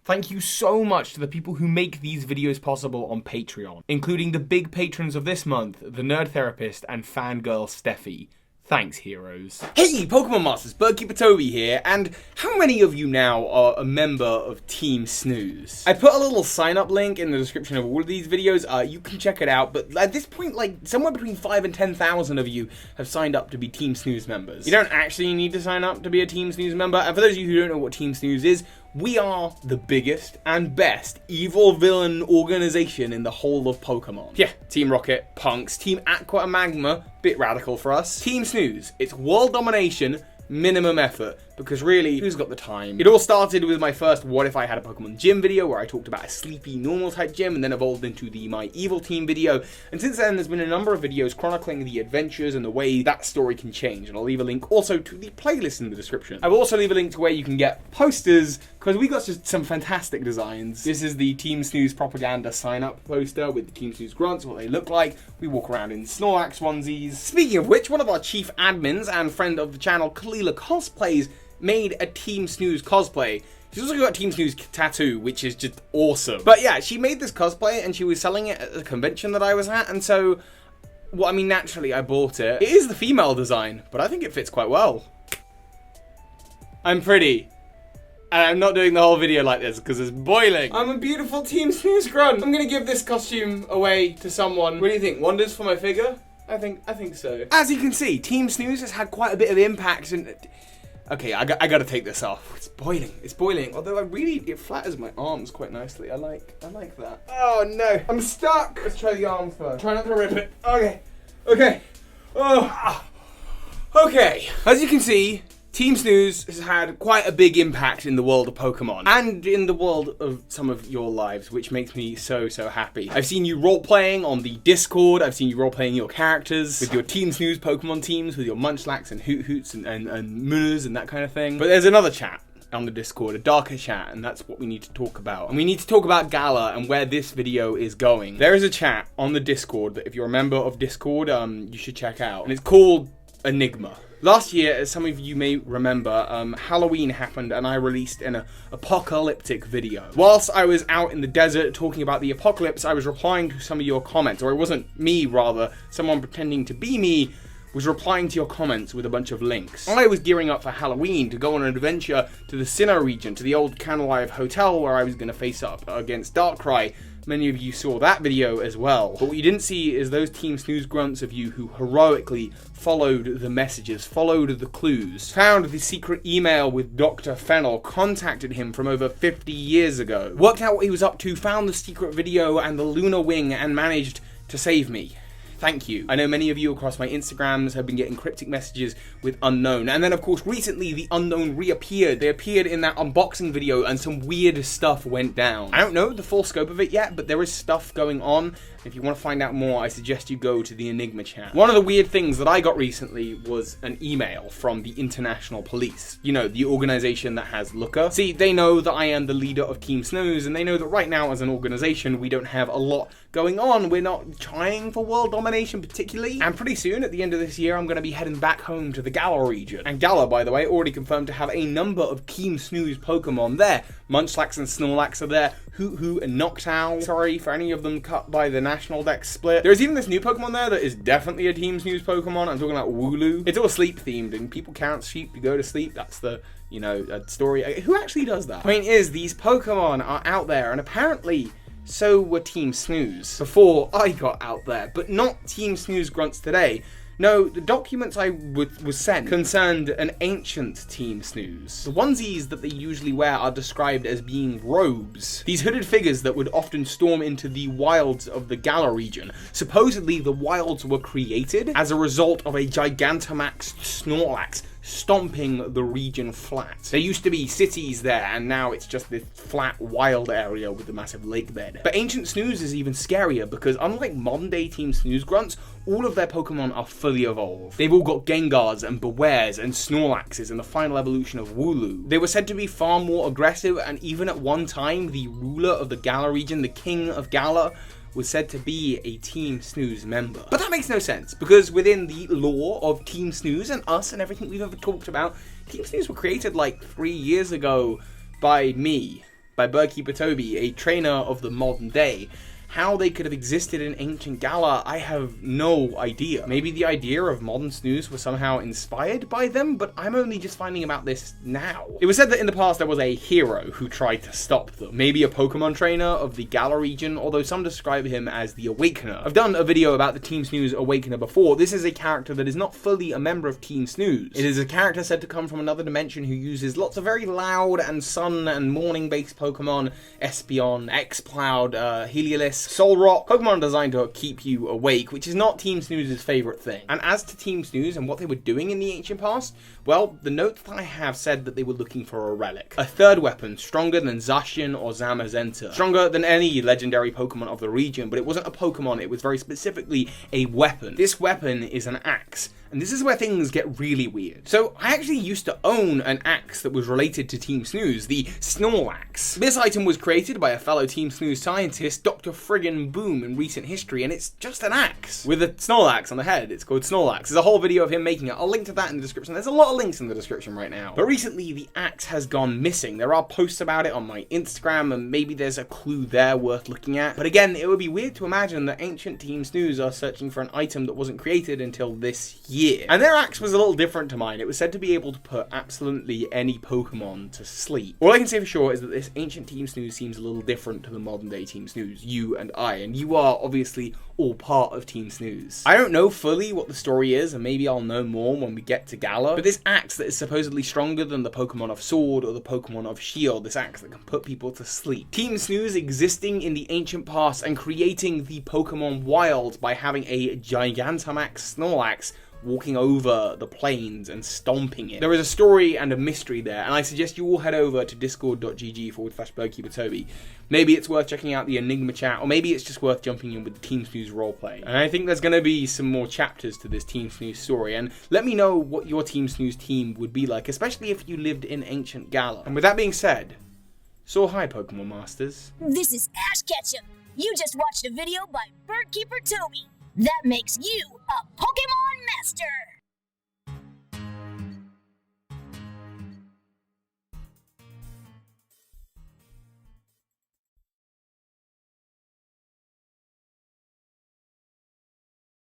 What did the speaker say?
Thank you so much to the people who make these videos possible on Patreon, including the big patrons of this month, the Nerd Therapist and FanGirlStephie. Thanks, heroes. Hey, Pokemon Masters, Birdkeeper Toby here, and how many of you now are a member of Team Snooze? I put a little sign-up link in the description of all of these videos, you can check it out, but at this point, like, somewhere between 5,000 and 10,000 of you have signed up to be Team Snooze members. You don't actually need to sign up to be a Team Snooze member, and for those of you who don't know what Team Snooze is, we are the biggest and best evil villain organization in the whole of Pokemon. Yeah, Team Rocket, Punks, Team Aqua and Magma, bit radical for us. Team Snooze, it's world domination, minimum effort, because really, who's got the time? It all started with my first What If I Had a Pokemon Gym video, where I talked about a sleepy, normal type gym, and then evolved into the My Evil Team video, and since then there's been a number of videos chronicling the adventures and the way that story can change, and I'll leave a link also to the playlist in the description. I will also leave a link to where you can get posters, because we got just some fantastic designs. This is the Team Snooze propaganda sign-up poster with the Team Snooze grunts, what they look like. We walk around in Snorlax onesies. Speaking of which, one of our chief admins and friend of the channel, Kalila Cosplays, made a Team Snooze cosplay. She's also got a Team Snooze tattoo, which is just awesome. But yeah, she made this cosplay and she was selling it at a convention that I was at, and so, well, I mean, naturally I bought it. It is the female design, but I think it fits quite well. I'm pretty. And I'm not doing the whole video like this because it's boiling. I'm a beautiful Team Snooze grunt. I'm gonna give this costume away to someone. What do you think? Wonders for my figure? I think so. As you can see, Team Snooze has had quite a bit of impact, and okay, I gotta take this off. It's boiling. It's boiling. Although it flatters my arms quite nicely. I like that. Oh no, I'm stuck. Let's try the arms first. Try not to rip it. Okay. Oh. Okay. As you can see, Team Snooze has had quite a big impact in the world of Pokemon, and in the world of some of your lives, which makes me so happy. I've seen you role-playing on the Discord, I've seen you role-playing your characters, with your Team Snooze Pokemon teams, with your Munchlax and Hoots and Mooners and that kind of thing. But there's another chat on the Discord, a darker chat, and that's what we need to talk about. And we need to talk about Galar and where this video is going. There is a chat on the Discord that if you're a member of Discord, you should check out, and it's called Enigma. Last year, as some of you may remember, Halloween happened and I released an apocalyptic video. Whilst I was out in the desert talking about the apocalypse, I was replying to some of your comments, or it wasn't me rather, someone pretending to be me was replying to your comments with a bunch of links. I was gearing up for Halloween to go on an adventure to the Sinnoh region, to the old Canalive Hotel where I was going to face up against Darkrai. Many of you saw that video as well. But what you didn't see is those Team Snooze grunts of you who heroically followed the messages, followed the clues, found the secret email with Dr. Fennel, contacted him from over 50 years ago, worked out what he was up to, found the secret video and the lunar wing, and managed to save me. Thank you. I know many of you across my Instagrams have been getting cryptic messages with Unknown. And then, of course, recently the Unknown reappeared. They appeared in that unboxing video and some weird stuff went down. I don't know the full scope of it yet, but there is stuff going on. If you want to find out more, I suggest you go to the Enigma chat. One of the weird things that I got recently was an email from the International Police. You know, the organization that has Looker. See, they know that I am the leader of Team Snooze, and they know that right now as an organization, we don't have a lot going on. We're not trying for world domination particularly. And pretty soon, at the end of this year, I'm going to be heading back home to the Galar region. And Galar, by the way, already confirmed to have a number of Team Snooze Pokemon there. Munchlax and Snorlax are there. Hoot and Noctowl. Sorry for any of them cut by the National Dex split. There's even this new Pokemon there that is definitely a Team Snooze Pokemon. I'm talking about Wooloo. It's all sleep themed, and people count sheep to go to sleep. That's the, you know, story. Who actually does that? Point is, these Pokemon are out there, and apparently so were Team Snooze before I got out there, but not Team Snooze grunts today. No, the documents I was sent concerned an ancient Team Snooze. The onesies that they usually wear are described as being robes. These hooded figures that would often storm into the wilds of the Galar region. Supposedly, the wilds were created as a result of a Gigantamax Snorlax stomping the region flat. There used to be cities there, and now it's just this flat, wild area with a massive lake bed. But Ancient Snooze is even scarier because unlike modern-day Team Snooze grunts, all of their Pokemon are fully evolved. They've all got Gengars and Bewares and Snorlaxes and the final evolution of Wooloo. They were said to be far more aggressive, and even at one time, the ruler of the Galar region, the King of Galar, was said to be a Team Snooze member. But that makes no sense, because within the lore of Team Snooze and us and everything we've ever talked about, Team Snooze were created like 3 years ago by me. by Birdkeeper Toby, a trainer of the modern day. How they could have existed in ancient Galar, I have no idea. Maybe the idea of modern Snooze was somehow inspired by them, but I'm only just finding about this now. It was said that in the past there was a hero who tried to stop them. Maybe a Pokemon trainer of the Galar region, although some describe him as the Awakener. I've done a video about the Team Snooze Awakener before. This is a character that is not fully a member of Team Snooze. It is a character said to come from another dimension who uses lots of very loud and sun and morning based Pokemon, Espeon, Exploud, Heliolisk, Solrock, Pokemon designed to keep you awake, which is not Team Snooze's favourite thing. And as to Team Snooze and what they were doing in the ancient past, well, the notes that I have said that they were looking for a relic. A third weapon, stronger than Zacian or Zamazenta. Stronger than any legendary Pokemon of the region, but it wasn't a Pokemon, it was very specifically a weapon. This weapon is an axe. And this is where things get really weird. So, I actually used to own an axe that was related to Team Snooze, the Snorlax. This item was created by a fellow Team Snooze scientist, Dr. Friggin Boom, in recent history, and it's just an axe with a Snorlax on the head. It's called Snorlax. There's a whole video of him making it. I'll link to that in the description. There's a lot of links in the description right now. But recently, the axe has gone missing. There are posts about it on my Instagram, and maybe there's a clue there worth looking at. But again, it would be weird to imagine that ancient Team Snooze are searching for an item that wasn't created until this year. And their axe was a little different to mine. It was said to be able to put absolutely any Pokemon to sleep. All I can say for sure is that this ancient Team Snooze seems a little different to the modern day Team Snooze, you and I, and you are obviously all part of Team Snooze. I don't know fully what the story is, and maybe I'll know more when we get to Galar, but this axe that is supposedly stronger than the Pokemon of Sword or the Pokemon of Shield, this axe that can put people to sleep. Team Snooze existing in the ancient past and creating the Pokemon wild by having a Gigantamax Snorlax walking over the plains and stomping it. There is a story and a mystery there, and I suggest you all head over to discord.gg/BirdkeeperToby. Maybe it's worth checking out the Enigma chat, or maybe it's just worth jumping in with the Team Snooze roleplay. And I think there's going to be some more chapters to this Team Snooze story, and let me know what your Team Snooze team would be like, especially if you lived in ancient Galar. And with that being said, so hi Pokemon Masters. This is Ash Ketchum. You just watched a video by Birdkeeper Toby. That makes you a Pokemon Master!